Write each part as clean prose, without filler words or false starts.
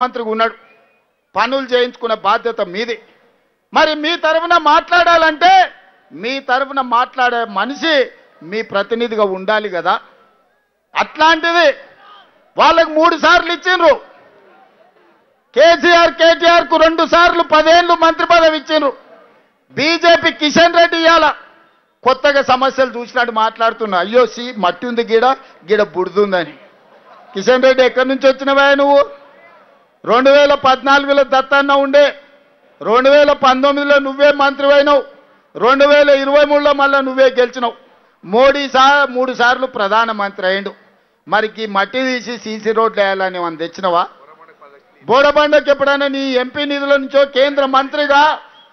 మంత్రిగా ఉన్నాడు, పనులు చేయించుకునే బాధ్యత మీది. మరి మీ తరఫున మాట్లాడాలంటే మీ తరఫున మాట్లాడే మనిషి మీ ప్రతినిధిగా ఉండాలి కదా. అట్లాంటిది వాళ్ళకు 3 సార్లు ఇచ్చిండ్రు. కేటీఆర్కు 2 సార్లు 10 ఏళ్ళు మంత్రి పదవి ఇచ్చిండ్రు. బీజేపీ కిషన్ రెడ్డి ఇవాళ కొత్తగా సమస్యలు చూసినట్టు మాట్లాడుతున్నా. అయ్యో మట్టి ఉంది గీడ బుడుతుందని. కిషన్ రెడ్డి ఎక్కడి నుంచి వచ్చినవా నువ్వు? 2014లో దత్తన్న ఉండే, 2019లో నువ్వే మంత్రి అయినావు, 2023లో మళ్ళీ నువ్వే గెలిచినావు. మోడీ 3 సార్లు ప్రధానమంత్రి అయిండు. మరికి మట్టి తీసి సీసీ రోడ్లు వేయాలని మనం తెచ్చినవా? బోడబండకి ఎప్పుడైనా నీ ఎంపీ నిధుల నుంచో కేంద్ర మంత్రిగా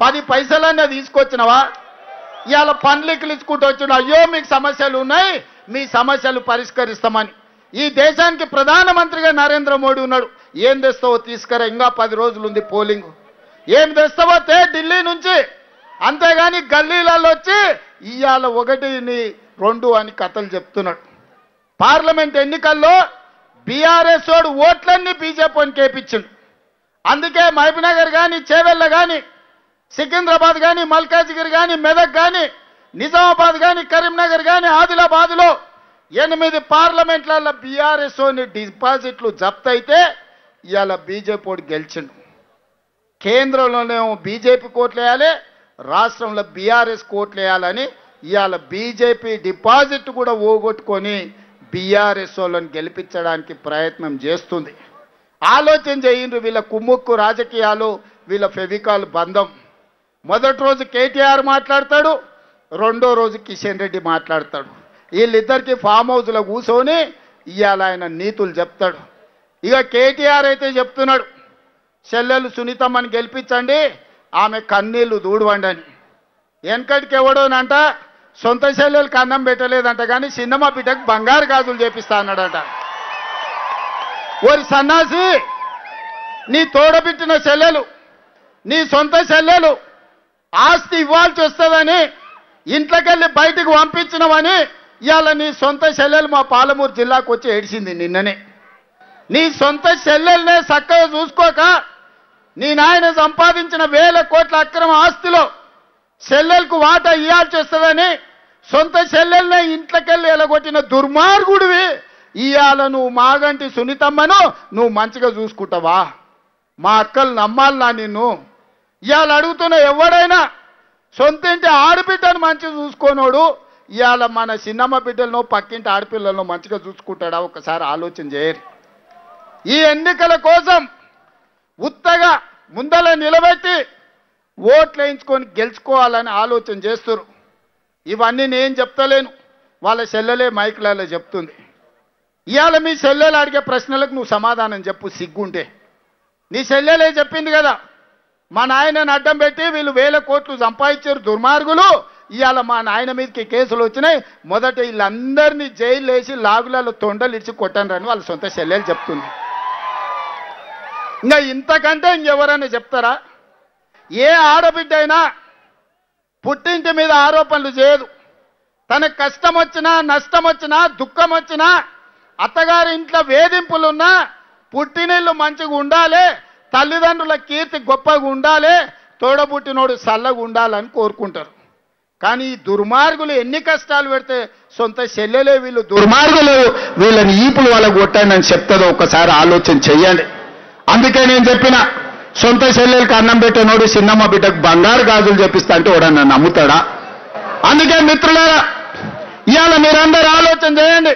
10 పైసలన్నా తీసుకొచ్చినవా? ఇవాళ పన్లిక్కులు ఇచ్చుకుంటూ వచ్చిన అయ్యో మీకు సమస్యలు ఉన్నాయి, మీ సమస్యలు పరిష్కరిస్తామని. ఈ దేశానికి ప్రధానమంత్రిగా నరేంద్ర మోడీ ఉన్నాడు. ఏం తెస్తావో తీసుకురా, ఇంకా 10 రోజులు ఉంది పోలింగ్. ఏం తెస్తావో ఢిల్లీ నుంచి, అంతేగాని గల్లీలలో వచ్చి ఇవాళ 1, 2 అని కథలు చెప్తున్నాడు. పార్లమెంట్ ఎన్నికల్లో బీఆర్ఎస్ వాడు ఓట్లన్నీ బీజేపీని కేపించిండు. అందుకే మహబూబ్నగర్ కానీ, చేవెళ్ళ కానీ, సికింద్రాబాద్ కానీ, మల్కాజ్గిరి కానీ, మెదక్ కానీ, నిజామాబాద్ కానీ, కరీంనగర్ కానీ, ఆదిలాబాద్లో 8 పార్లమెంట్లలో బీఆర్ఎస్ డిపాజిట్లు జప్తు అయితే ఇవాళ బీజేపీ వాడు గెలిచిండు. కేంద్రంలోనేమో బీజేపీ కోట్లు వేయాలి, రాష్ట్రంలో బీఆర్ఎస్ కోట్లు వేయాలని ఇవాళ బీజేపీ డిపాజిట్ కూడా ఓగొట్టుకొని బీఆర్ఎస్ వాళ్ళని గెలిపించడానికి ప్రయత్నం చేస్తుంది. ఆలోచన చేయండి. వీళ్ళ కుమ్ముక్కు రాజకీయాలు, వీళ్ళ ఫెవికాల్ బంధం. మొదటి రోజు కేటీఆర్ మాట్లాడతాడు, 2వ రోజు కిషన్ రెడ్డి మాట్లాడతాడు. వీళ్ళిద్దరికి ఫామ్ హౌస్లో కూర్చొని ఇవాళ ఆయన నీతులు చెప్తాడు. ఇక కేటీఆర్ అయితే చెప్తున్నాడు, చెల్లెలు సునీతమ్మని గెలిపించండి, ఆమె కన్నీళ్లు దూడవండి అని. వెనకటికి ఎవడోనంట సొంత చెల్లెలకు అన్నం పెట్టలేదంట, కానీ చిన్నమ్మ బిడ్డకు బంగారు గాజులు చేపిస్తా అన్నాడంట. ఓరి సన్నాసి, నీ తోడబిట్టిన చెల్లెలు, నీ సొంత చెల్లెలు ఆస్తి ఇవ్వాల్సి వస్తుందని ఇంట్లోకెళ్ళి బయటకు పంపించినవని ఇవాళ నీ సొంత చెల్లెలు మా పాలమూరు జిల్లాకు వచ్చి ఏడిసింది నిన్ననే. నీ సొంత చెల్లెలనే చక్కగా చూసుకోక నీ నాయన సంపాదించిన 1000 కోట్ల అక్రమ ఆస్తిలో చెల్లెలకు వాటా ఇవ్వాల్సి వస్తుందని సొంత చెల్లెలనే ఇంట్లోకెళ్ళి ఎలగొట్టిన దుర్మార్గుడివి. ఇవాళ నువ్వు మాగంటి సునీతమ్మను నువ్వు మంచిగా చూసుకుంటావా? మా అక్కలు నమ్మాలనా నిన్ను? ఇవాళ అడుగుతున్న ఎవడైనా సొంత ఇంటి ఆడబిడ్డను మంచిగా చూసుకోనోడు ఇవాళ మన చిన్నమ్మ బిడ్డలను, పక్కింటి ఆడపిల్లలను మంచిగా చూసుకుంటాడా? ఒకసారి ఆలోచన చేయరు. ఈ ఎన్నికల కోసం ఉత్తగా ముందల నిలబెట్టి ఓట్లు వేయించుకొని గెలుచుకోవాలని ఆలోచన చేస్తారు. ఇవన్నీ నేను చెప్తలేను, వాళ్ళ చెల్లెలే మైకులలో చెప్తుంది. ఇవాళ మీ చెల్లెలు అడిగే ప్రశ్నలకు నువ్వు సమాధానం చెప్పు సిగ్గుంటే. నీ చెల్లెలే చెప్పింది కదా, మా నాయనని అడ్డం పెట్టి వీళ్ళు 1000 కోట్లు సంపాదించారు దుర్మార్గులు, ఇవాళ మా నాయన మీదకి కేసులు వచ్చినాయి, మొదట వీళ్ళందరినీ జైలు వేసి లాగులలో తొండలు ఇచ్చి కొట్టండి వాళ్ళ సొంత చెల్లెలు చెప్తుంది. ఇంకా ఇంతకంటే ఇంకెవరైనా చెప్తారా? ఏ ఆడబిడ్డ అయినా పుట్టింటి మీద ఆరోపణలు చేయదు. తనకు కష్టం వచ్చినా, నష్టం వచ్చినా, దుఃఖం వచ్చినా, అత్తగారి ఇంట్లో వేధింపులున్నా పుట్టినిల్లు మంచిగా ఉండాలి, తల్లిదండ్రుల కీర్తి గొప్పగా ఉండాలి, తోడబుట్టినోడు చల్లగా ఉండాలని కోరుకుంటారు. కానీ ఈ దుర్మార్గులు ఎన్ని కష్టాలు పెడితే సొంత చెల్లెలే వీళ్ళు దుర్మార్గులు, వీళ్ళని ఈపులు వాళ్ళకు కొట్టాను అని చెప్తుందో ఒకసారి ఆలోచన చెయ్యండి. అందుకే నేను చెప్పిన, సొంత చెల్లెలకు అన్నం పెట్టినోడు చిన్నమ్మ బిడ్డకు బంగారు గాజులు చెప్పిస్తా అంటే ఎవడన్నా నమ్ముతాడా? అందుకే మిత్రులారా, ఇవాళ మీరందరూ ఆలోచన చేయండి.